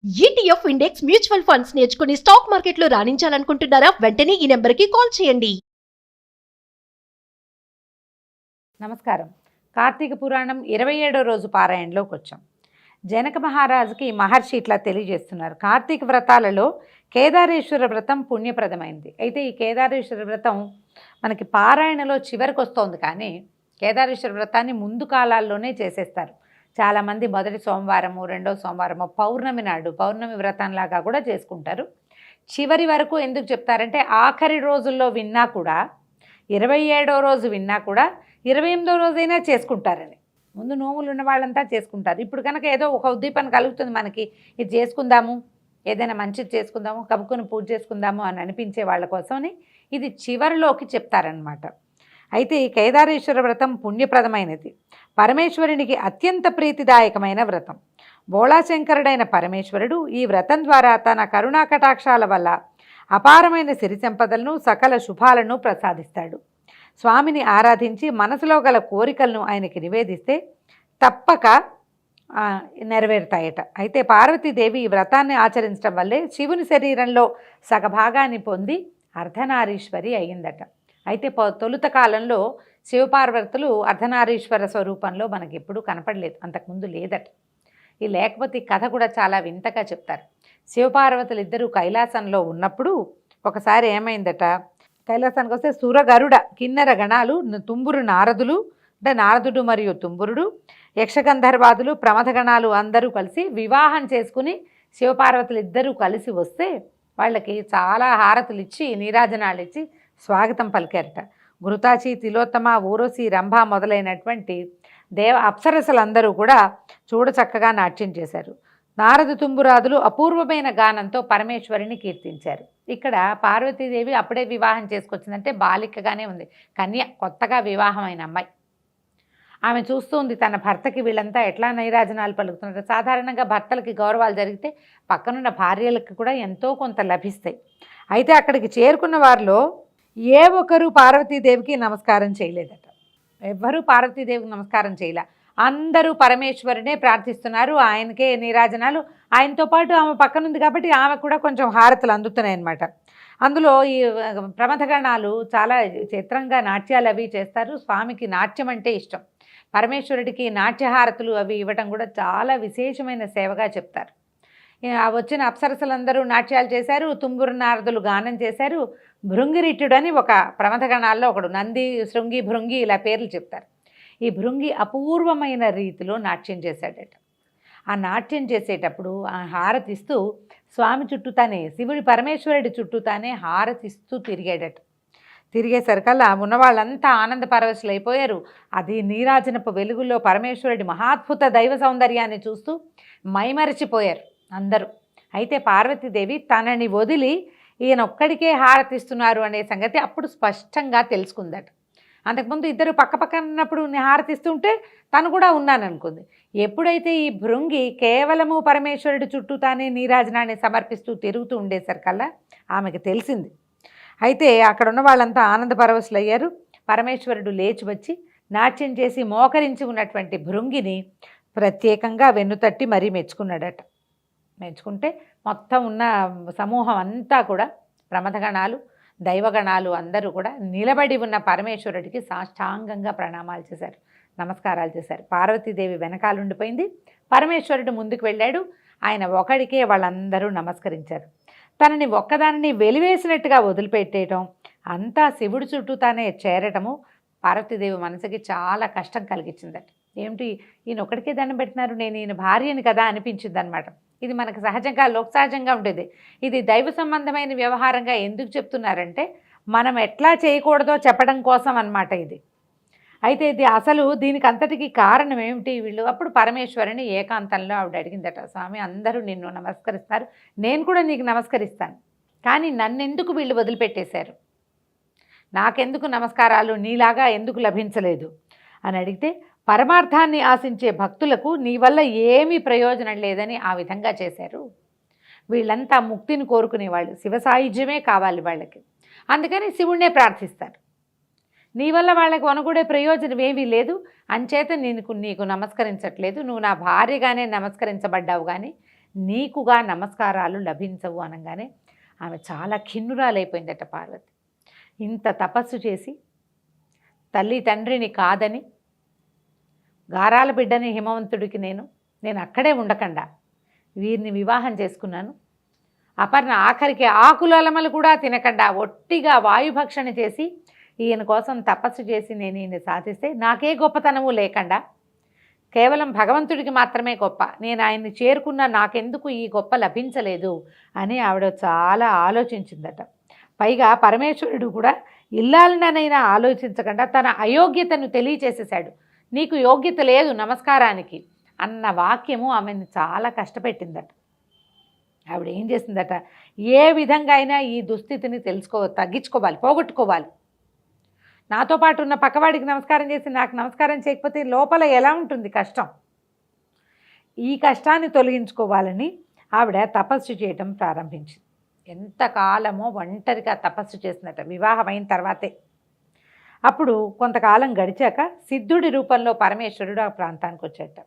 ETF index mutual funds నేర్చుకుని stock మార్కెట్లో రాణించాలనుకుంటున్నారా? వెంటనే ఈ నెంబర్కి కాల్ చేయండి. నమస్కారం. కార్తీక పురాణం 27వ రోజు పారాయణలోకి వచ్చాం. జనక మహారాజుకి మహర్షి ఇట్లా తెలియజేస్తున్నారు. కార్తీక వ్రతాలలో కేదారేశ్వర వ్రతం పుణ్యప్రదమైంది. అయితే ఈ కేదారేశ్వర వ్రతం మనకి పారాయణలో చివరికి వస్తోంది, కానీ కేదారేశ్వర వ్రతాన్ని ముందు కాలాల్లోనే చేసేస్తారు. చాలామంది మొదటి సోమవారము, రెండో సోమవారము, పౌర్ణమి నాడు పౌర్ణమి వ్రతంలాగా కూడా చేసుకుంటారు. చివరి వరకు ఎందుకు చెప్తారంటే ఆఖరి రోజుల్లో విన్నా కూడా, 27వ రోజు విన్నా కూడా 28వ రోజైనా చేసుకుంటారని. ముందు నోములు ఉన్న వాళ్ళంతా చేసుకుంటారు. ఇప్పుడు కనుక ఏదో ఒక ఉద్దీపన కలుగుతుంది మనకి, ఇది చేసుకుందాము, ఏదైనా మంచిది చేసుకుందాము, కబుక్కుని పూజ చేసుకుందాము అని అనిపించే వాళ్ళ కోసమని ఇది చివరిలోకి చెప్తారనమాట. అయితే ఈ కేదారేశ్వర వ్రతం పుణ్యప్రదమైనది, పరమేశ్వరునికి అత్యంత ప్రీతిదాయకమైన వ్రతం. బోళాశంకరుడైన పరమేశ్వరుడు ఈ వ్రతం ద్వారా తన కరుణా కటాక్షాల వల్ల అపారమైన సిరి సంపదలను, సకల శుభాలను ప్రసాదిస్తాడు. స్వామిని ఆరాధించి మనసులో గల కోరికలను ఆయనకి నివేదిస్తే తప్పక నెరవేరుతాయట. అయితే పార్వతీదేవి ఈ వ్రతాన్ని ఆచరించడం వల్లే శివుని శరీరంలో సగభాగాన్ని పొంది అర్ధనారీశ్వరి అయ్యిందట. అయితే తొలుత కాలంలో శివపార్వతులు అర్ధనారీశ్వర స్వరూపంలో మనకి ఎప్పుడూ కనపడలేదు, అంతకుముందు లేదట. ఈ లేకపోతే ఈ కథ కూడా చాలా వింతగా చెప్తారు. శివపార్వతులు ఇద్దరూ కైలాసంలో ఉన్నప్పుడు ఒకసారి ఏమైందట, కైలాసానికి వస్తే సురగరుడ కిన్నెర గణాలు, తుంబురు నారదులు, అంటే నారదుడు మరియు తుంబురుడు, యక్షగంధర్వాదులు, ప్రమథగణాలు అందరూ కలిసి వివాహం చేసుకుని శివపార్వతులు ఇద్దరూ కలిసి వస్తే వాళ్ళకి చాలా హారతులు ఇచ్చి, నీరాజనాలు ఇచ్చి స్వాగతం పలికారట. ఘృతాచి, తిలోత్తమ, ఊర్వశి, రంభ మొదలైనటువంటి అప్సరసలందరూ కూడా చూడచక్కగా నాట్యం చేశారు. నారద తుంబురాదులు అపూర్వమైన గానంతో పరమేశ్వరిని కీర్తించారు. ఇక్కడ పార్వతీదేవి అప్పుడే వివాహం చేసుకొచ్చిందంటే బాలికగానే ఉంది, కన్య, కొత్తగా వివాహమైన అమ్మాయి. ఆమె చూస్తుంది తన భర్తకి వీళ్ళంతా ఎట్లా నైరాజనాలు పలుకుతున్నారు. సాధారణంగా భర్తలకి గౌరవాలు జరిగితే పక్కనున్న భార్యలకు కూడా ఎంతో కొంత లభిస్తాయి. అయితే అక్కడికి చేరుకున్న వారిలో ఏ ఒక్కరూ పార్వతీదేవికి నమస్కారం చేయలేదట. ఎవ్వరూ పార్వతీదేవికి నమస్కారం చేయలే. అందరూ పరమేశ్వరునే ప్రార్థిస్తున్నారు, ఆయనకే నీరాజనాలు. ఆయనతో పాటు ఆమె పక్కనుంది కాబట్టి ఆమె కూడా కొంచెం హారతులు అందుతున్నాయి అన్నమాట. అందులో ఈ ప్రమథగణాలు చాలా చిత్రంగా నాట్యాలు అవి చేస్తారు. స్వామికి నాట్యం అంటే ఇష్టం. పరమేశ్వరుడికి నాట్యహారతులు అవి ఇవ్వటం కూడా చాలా విశేషమైన సేవగా చెప్తారు. వచ్చిన అప్సరసలందరూ నాట్యాలు చేశారు, తుంబురు నారదులు గానం చేశారు. భృంగిరిట్టుడని ఒక ప్రమథగణాల్లో ఒకడు, నంది, శృంగి, భృంగి ఇలా పేర్లు చెప్తారు. ఈ భృంగి అపూర్వమైన రీతిలో నాట్యం చేశాడట. ఆ నాట్యం చేసేటప్పుడు ఆ హారతిస్తూ స్వామి చుట్టూతానే, శివుడి పరమేశ్వరుడి చుట్టూతానే హారతిస్తూ తిరిగాడట. తిరిగేసరికల్లా ఉన్న వాళ్ళంతా ఆనంద పరవశులైపోయారు. అది నీరాజనపు వెలుగులో పరమేశ్వరుడి మహాద్భుత దైవ సౌందర్యాన్ని చూస్తూ మైమరచిపోయారు అందరూ. అయితే పార్వతీదేవి తనని వదిలి ఈయన ఒక్కడికే హారతిస్తున్నారు అనే సంగతి అప్పుడు స్పష్టంగా తెలుసుకుందట. అంతకుముందు ఇద్దరు పక్కపక్కన ఉన్నప్పుడు హారతిస్తుంటే తను కూడా ఉన్నాననుకుంది. ఎప్పుడైతే ఈ భృంగి కేవలము పరమేశ్వరుడి చుట్టూ తానే నీరాజనాన్ని సమర్పిస్తూ తిరుగుతూ ఉండేసరికల్లా ఆమెకు తెలిసింది. అయితే అక్కడ ఉన్న వాళ్ళంతా ఆనంద పరవశులయ్యారు. పరమేశ్వరుడు లేచి వచ్చి నాట్యం చేసి మోకరించి ఉన్నటువంటి భృంగిని ప్రత్యేకంగా వెన్నుతట్టి మరీ మెచ్చుకున్నాడట. మెచ్చుకుంటే మొత్తం ఉన్న సమూహం అంతా కూడా, ప్రమథగణాలు, దైవగణాలు అందరూ కూడా నిలబడి ఉన్న పరమేశ్వరుడికి సాష్టాంగంగా ప్రణామాలు చేశారు, నమస్కారాలు చేశారు. పార్వతీదేవి వెనకాలుండిపోయింది, పరమేశ్వరుడు ముందుకు వెళ్ళాడు. ఆయన ఒకడికే వాళ్ళందరూ నమస్కరించారు. తనని ఒక్కదానిని వెలివేసినట్టుగా వదిలిపెట్టేయటం, అంతా శివుడి చుట్టూ తానే చేరటము పార్వతీదేవి మనసుకి చాలా కష్టం కలిగించిందట. ఏమిటి, ఈయన ఒక్కడికే దండం పెట్టినారు, నేను ఈయన భార్యని కదా అనిపించింది అనమాట. ఇది మనకు సహజంగా, లోకసహజంగా ఉండేది. ఇది దైవ సంబంధమైన వ్యవహారంగా ఎందుకు చెప్తున్నారంటే మనం ఎట్లా చేయకూడదో చెప్పడం కోసం అన్నమాట ఇది. అయితే ఇది అసలు దీనికి అంతటికి కారణం ఏమిటి? వీళ్ళు అప్పుడు పరమేశ్వరుని ఏకాంతంలో ఆవిడ అడిగిందట, స్వామి అందరూ నిన్ను నమస్కరిస్తారు, నేను కూడా నీకు నమస్కరిస్తాను, కానీ నన్నెందుకు వీళ్ళు వదిలిపెట్టేశారు, నాకెందుకు నమస్కారాలు నీలాగా ఎందుకు లభించలేదు అని అడిగితే, పరమార్థాన్ని ఆశించే భక్తులకు నీ వల్ల ఏమీ ప్రయోజనం లేదని ఆ విధంగా చేశారు. వీళ్ళంతా ముక్తిని కోరుకునేవాళ్ళు, శివ సాయుధ్యమే కావాలి వాళ్ళకి, అందుకని శివుణ్ణే ప్రార్థిస్తారు. నీ వల్ల వాళ్ళకి వనగూడే ప్రయోజనం ఏమీ లేదు, అంచేత నీకు నమస్కరించట్లేదు, నువ్వు నా భార్యగానే నమస్కరించబడ్డావు కానీ నీకుగా నమస్కారాలు లభించవు అనగానే ఆమె చాలా ఖిన్నురాలైపోయిందట పార్వతి. ఇంత తపస్సు చేసి తల్లి తండ్రిని కాదని గారాల బిడ్డని హిమవంతుడికి నేను అక్కడే ఉండకుండా వీరిని వివాహం చేసుకున్నాను. అపర్ణ ఆఖరికి ఆకులలమలు కూడా తినకుండా ఒట్టిగా వాయుభక్షణ చేసి ఈయన కోసం తపస్సు చేసి నేను ఈయన సాధిస్తే నాకే గొప్పతనము లేకుండా కేవలం భగవంతుడికి మాత్రమే గొప్ప, నేను ఆయన్ని చేరుకున్న నాకెందుకు ఈ గొప్ప లభించలేదు అని ఆవిడ చాలా ఆలోచించిందట. పైగా పరమేశ్వరుడు కూడా ఇల్లాలనైనా ఆలోచించకుండా తన అయోగ్యతను తెలియచేసేశాడు. నీకు యోగ్యత లేదు నమస్కారానికి అన్న వాక్యము ఆమెను చాలా కష్టపెట్టిందట. ఆవిడ ఏం చేసిందట, ఏ విధంగా అయినా ఈ దుస్థితిని తగ్గించుకోవాలి, పోగొట్టుకోవాలి. నాతో పాటు ఉన్న పక్కవాడికి నమస్కారం చేసి నాకు నమస్కారం చేయకపోతే లోపల ఎలా ఉంటుంది కష్టం. ఈ కష్టాన్ని తొలగించుకోవాలని ఆవిడ తపస్సు చేయటం ప్రారంభించింది. ఎంతకాలమో ఒంటరిగా తపస్సు చేసినట్ట వివాహమైన తర్వాతే. అప్పుడు కొంతకాలం గడిచాక సిద్ధుడి రూపంలో పరమేశ్వరుడు ఆ ప్రాంతానికి వచ్చేట.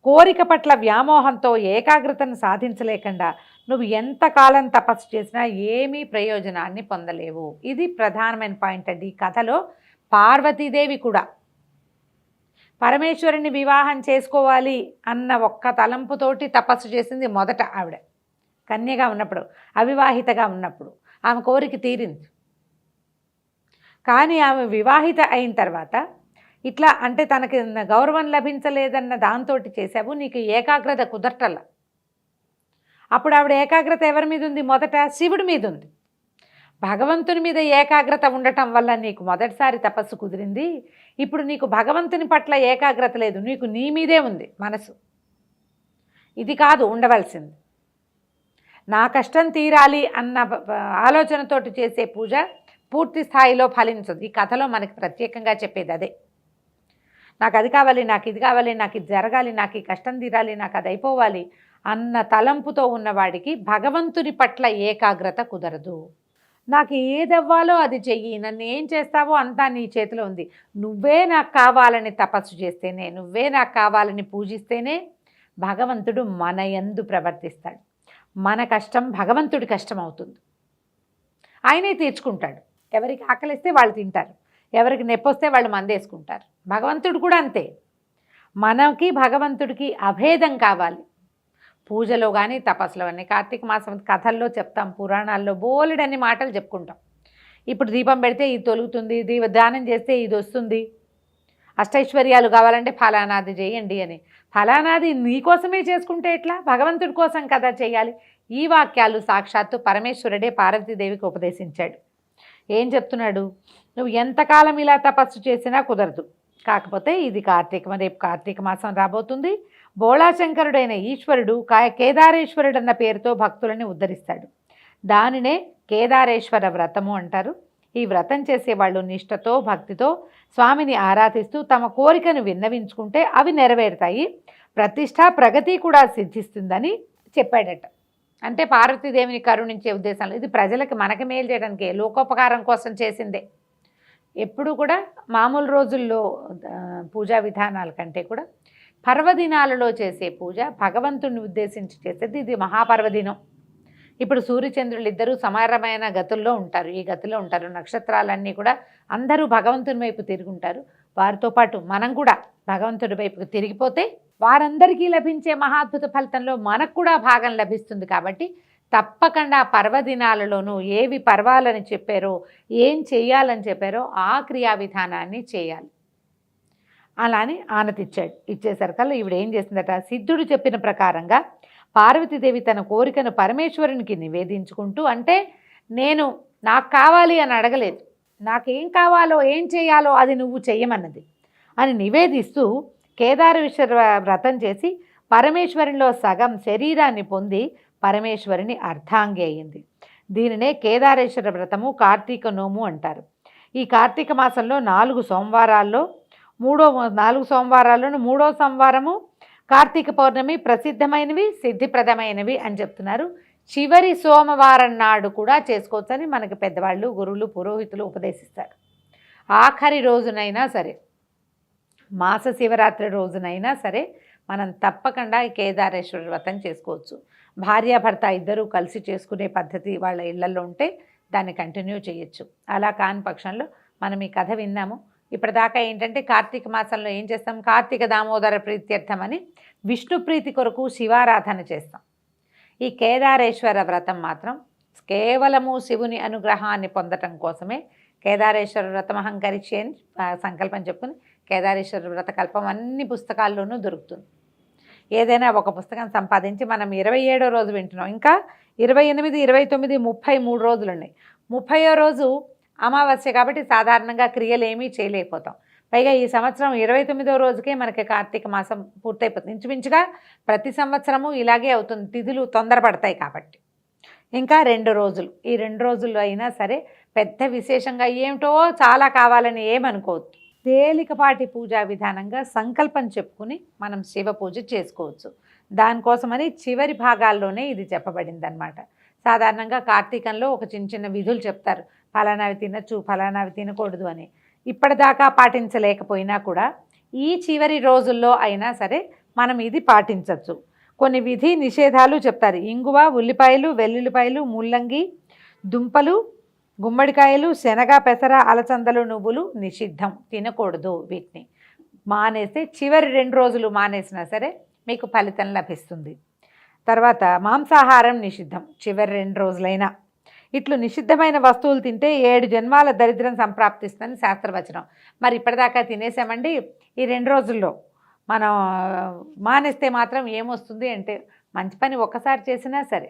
కోరిక పట్ల వ్యామోహంతో ఏకాగ్రతను సాధించలేకుండా నువ్వు ఎంతకాలం తపస్సు చేసినా ఏమీ ప్రయోజనాన్ని పొందలేవు. ఇది ప్రధానమైన పాయింట్ అండి. ఈ కథలో పార్వతీదేవి కూడా పరమేశ్వరుని వివాహం చేసుకోవాలి అన్న ఒక్క తలంపుతోటి తపస్సు చేసింది మొదట. ఆవిడ కన్యగా ఉన్నప్పుడు, అవివాహితగా ఉన్నప్పుడు ఆమె కోరిక తీరింది. కానీ ఆమె వివాహిత అయిన తర్వాత ఇట్లా అంటే తనకి గౌరవం లభించలేదన్న దాంతో చేసావు, నీకు ఏకాగ్రత కుదరటల. అప్పుడు ఆవిడ ఏకాగ్రత ఎవరి మీద ఉంది? మొదట శివుడి మీద ఉంది. భగవంతుని మీద ఏకాగ్రత ఉండటం వల్ల నీకు మొదటిసారి తపస్సు కుదిరింది. ఇప్పుడు నీకు భగవంతుని పట్ల ఏకాగ్రత లేదు, నీకు నీ మీదే ఉంది మనసు. ఇది కాదు ఉండవలసింది. నా కష్టం తీరాలి అన్న ఆలోచనతోటి చేసే పూజ పూర్తి స్థాయిలో ఫలించదు. ఈ కథలో మనకి ప్రత్యేకంగా చెప్పేది అదే. నాకు అది కావాలి, నాకు ఇది కావాలి, నాకు ఇది జరగాలి, నాకు ఈ కష్టం తీరాలి, నాకు అది అయిపోవాలి అన్న తలంపుతో ఉన్నవాడికి భగవంతుని పట్ల ఏకాగ్రత కుదరదు. నాకు ఏదవ్వాలో అది చెయ్యి, నన్ను ఏం చేస్తావో అంతా నీ చేతిలో ఉంది, నువ్వే నాకు కావాలని తపస్సు చేస్తేనే, నువ్వే నాకు కావాలని పూజిస్తేనే భగవంతుడు మన యందు ప్రవర్తిస్తాడు. మన కష్టం భగవంతుడి కష్టం అవుతుంది. ఆయనే తీర్చుకుంటాడు. ఎవరికి ఆకలిస్తే వాళ్ళు తింటారు, ఎవరికి నొప్పొస్తే వాళ్ళు మందేసుకుంటారు. భగవంతుడు కూడా అంతే. మనకి భగవంతుడికి అభేదం కావాలి. పూజలో కానీ తపస్సులో కానీ కార్తీక మాసం కథల్లో చెప్తాం, పురాణాల్లో బోలెడన్ని మాటలు చెప్పుకుంటాం. ఇప్పుడు దీపం పెడితే ఇది తొలుగుతుంది, దానం చేస్తే ఇది వస్తుంది, అష్టైశ్వర్యాలు కావాలంటే ఫలానాది చేయండి అని. ఫలానాది నీకోసమే చేసుకుంటే ఎట్లా? భగవంతుడి కోసం కదా చేయాలి. ఈ వాక్యాలు సాక్షాత్తు పరమేశ్వరుడే పార్వతీదేవికి ఉపదేశించాడు. ఏం చెప్తున్నాడు? నువ్వు ఎంతకాలం ఇలా తపస్సు చేసినా కుదరదు. కాకపోతే ఇది రేపు కార్తీక మాసం రాబోతుంది. బోళాశంకరుడైన ఈశ్వరుడు కేదారేశ్వరుడు అన్న పేరుతో భక్తులని ఉద్ధరిస్తాడు. దానినే కేదారేశ్వర వ్రతము అంటారు. ఈ వ్రతం చేసేవాళ్ళు నిష్ఠతో భక్తితో స్వామిని ఆరాధిస్తూ తమ కోరికను విన్నవించుకుంటే అవి నెరవేరుతాయి, ప్రతిష్ట ప్రగతి కూడా సిద్ధిస్తుందని చెప్పాడట. అంటే పార్వతీదేవిని కరుణించే ఉద్దేశంలో ఇది ప్రజలకి మనకి మేలు చేయడానికి, లోకోపకారం కోసం చేసిందే. ఎప్పుడు కూడా మామూలు రోజుల్లో పూజా విధానాల కంటే కూడా పర్వదినాలలో చేసే పూజ భగవంతుని ఉద్దేశించి చేసేది. ఇది మహాపర్వదినం. ఇప్పుడు సూర్యచంద్రులు ఇద్దరూ సమానమైన గతుల్లో ఉంటారు, ఈ గతిలో ఉంటారు. నక్షత్రాలన్నీ కూడా అందరూ భగవంతుని వైపు తిరుగుంటారు. వారితో పాటు మనం కూడా భగవంతుడి వైపుకి తిరిగిపోతే వారందరికీ లభించే మహాద్భుత ఫలితంలో మనకు కూడా భాగం లభిస్తుంది. కాబట్టి తప్పకుండా పర్వదినాలలోనూ ఏవి పర్వాలని చెప్పారో, ఏం చేయాలని చెప్పారో ఆ క్రియా విధానాన్ని చేయాలి. అలానే ఆనతిచ్చాడు. ఇచ్చేసరికల్లా ఈవిడ ఏం చేసిందట, సిద్ధుడు చెప్పిన ప్రకారంగా పార్వతీదేవి తన కోరికను పరమేశ్వరునికి నివేదించుకుంటూ, అంటే నాకు కావాలి అని అడగలేదు, నాకేం కావాలో ఏం చేయాలో అది నువ్వు చెయ్యమన్నది అని నివేదిస్తూ కేదారేశ్వర వ్రతం చేసి పరమేశ్వరిలో సగం శరీరాన్ని పొంది పరమేశ్వరిని అర్ధాంగి అయ్యింది. దీనినే కేదారేశ్వర వ్రతము, కార్తీక నోము అంటారు. ఈ కార్తీక మాసంలో 4 సోమవారాల్లో 4 సోమవారాల్లోనూ 3వ సోమవారము కార్తీక పౌర్ణమి ప్రసిద్ధమైనవి, సిద్ధిప్రదమైనవి అని చెప్తున్నారు. చివరి సోమవారం నాడు కూడా చేసుకోవచ్చని మనకి పెద్దవాళ్ళు, గురువులు, పురోహితులు ఉపదేశిస్తారు. ఆఖరి రోజునైనా సరే, మాస శివరాత్రి రోజునైనా సరే మనం తప్పకుండా ఈ కేదారేశ్వర వ్రతం చేసుకోవచ్చు. భార్యాభర్త ఇద్దరూ కలిసి చేసుకునే పద్ధతి వాళ్ళ ఇళ్లలో ఉంటే దాన్ని కంటిన్యూ చేయొచ్చు. అలా కాని పక్షంలో మనం ఈ కథ విన్నాము. ఇప్పటిదాకా ఏంటంటే కార్తీక మాసంలో ఏం చేస్తాం, కార్తీక దామోదర ప్రీత్యర్థం అని విష్ణు ప్రీతి కొరకు శివారాధన చేస్తాం. ఈ కేదారేశ్వర వ్రతం మాత్రం కేవలము శివుని అనుగ్రహాన్ని పొందటం కోసమే కేదారేశ్వర వ్రతం అహంకరిచి అని సంకల్పం చెప్పుకుని కేదారేశ్వర వ్రత కల్పం అన్ని పుస్తకాల్లోనూ దొరుకుతుంది. ఏదైనా ఒక పుస్తకం సంపాదించి మనం 27వ రోజు వింటున్నాం. ఇంకా 28, 29, 33 రోజులు ఉన్నాయి. 30వ రోజు అమావాస్య కాబట్టి సాధారణంగా క్రియలు ఏమీ చేయలేకపోతాం. పైగా ఈ సంవత్సరం 29వ రోజుకే మనకి కార్తీక మాసం పూర్తయిపోతుంది. ఇంచుమించుగా ప్రతి సంవత్సరము ఇలాగే అవుతుంది, తిథులు తొందరపడతాయి కాబట్టి. ఇంకా 2 రోజులు, ఈ 2 రోజుల్లో అయినా సరే పెద్ద విశేషంగా ఏమిటో చాలా కావాలని ఏమనుకోవద్దు. తేలికపాటి పూజా విధానంగా సంకల్పం చెప్పుకుని మనం శివ పూజ చేసుకోవచ్చు. దానికోసమని చివరి భాగాల్లోనే ఇది చెప్పబడింది అన్నమాట. సాధారణంగా కార్తీకంలో ఒక చిన్న విధులు చెప్తారు, ఫలానావి తినచ్చు, ఫలానావి తినకూడదు అని. ఇప్పటిదాకా పాటించలేకపోయినా కూడా ఈ చివరి రోజుల్లో అయినా సరే మనం ఇది పాటించవచ్చు. కొన్ని విధి నిషేధాలు చెప్తారు. ఇంగువ, ఉల్లిపాయలు, వెల్లుల్లిపాయలు, ముల్లంగి, దుంపలు, గుమ్మడికాయలు, శనగ, పెసర, అలసందలు, నువ్వులు నిషిద్ధం, తినకూడదు. వీటిని మానేస్తే చివరి 2 రోజులు మానేసినా సరే మీకు ఫలితం లభిస్తుంది. తర్వాత మాంసాహారం నిషిద్ధం, చివరి 2 రోజులైనా. ఇట్లు నిషిద్ధమైన వస్తువులు తింటే 7 జన్మాల దరిద్రం సంప్రాప్తిస్తుందని శాస్త్రవచనం. మరి ఇప్పటిదాకా తినేసామండి, ఈ 2 రోజుల్లో మనం మానేస్తే మాత్రం ఏమొస్తుంది అంటే మంచి పని ఒక్కసారి చేసినా సరే,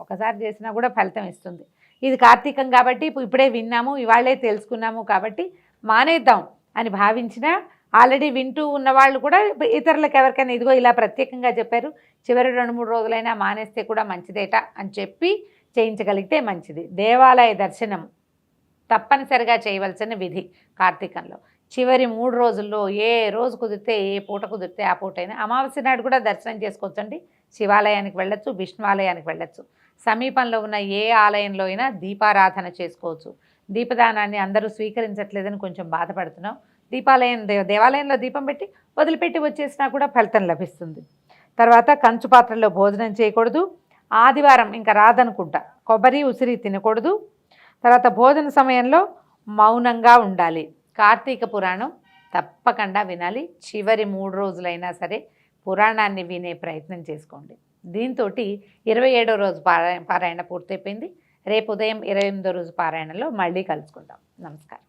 ఒకసారి చేసినా కూడా ఫలితం ఇస్తుంది. ఇది కార్తీకం కాబట్టి ఇప్పుడే విన్నాము, ఇవాళే తెలుసుకున్నాము కాబట్టి మానేద్దాం అని భావించినా ఆల్రెడీ వింటూ ఉన్నవాళ్ళు కూడా ఇతరులకు ఎవరికైనా ఇదిగో ఇలా ప్రత్యేకంగా చెప్పారు, చివరి 2-3 రోజులైనా మానేస్తే కూడా మంచిదేట అని చెప్పి చేయించగలిగితే మంచిది. దేవాలయ దర్శనం తప్పనిసరిగా చేయవలసిన విధి కార్తీకంలో. చివరి 3 రోజుల్లో ఏ రోజు కుదిరితే, ఏ పూట కుదిరితే ఆ పూటైనా, అమావాస్య నాడు కూడా దర్శనం చేసుకోవచ్చండి. శివాలయానికి వెళ్ళొచ్చు, విష్ణువాలయానికి వెళ్ళొచ్చు. సమీపంలో ఉన్న ఏ ఆలయంలో అయినా దీపారాధన చేసుకోవచ్చు. దీపదానాన్ని అందరూ స్వీకరించట్లేదని కొంచెం బాధపడుతున్నాం. దేవాలయంలో దీపం పెట్టి వదిలిపెట్టి వచ్చేసినా కూడా ఫలితం లభిస్తుంది. తర్వాత కంచు పాత్రలో భోజనం చేయకూడదు. ఆదివారం ఇంకా రాదనుకుంటా కొబ్బరి, ఉసిరి తినకూడదు. తర్వాత భోజన సమయంలో మౌనంగా ఉండాలి. కార్తీక పురాణం తప్పకుండా వినాలి. చివరి 3 రోజులైనా సరే పురాణాన్ని వినే ప్రయత్నం చేసుకోండి. దీంతో 27వ రోజు పారాయణ పూర్తయిపోయింది. రేపు ఉదయం 28వ రోజు పారాయణలో మళ్ళీ కలుసుకుందాం. నమస్కారం.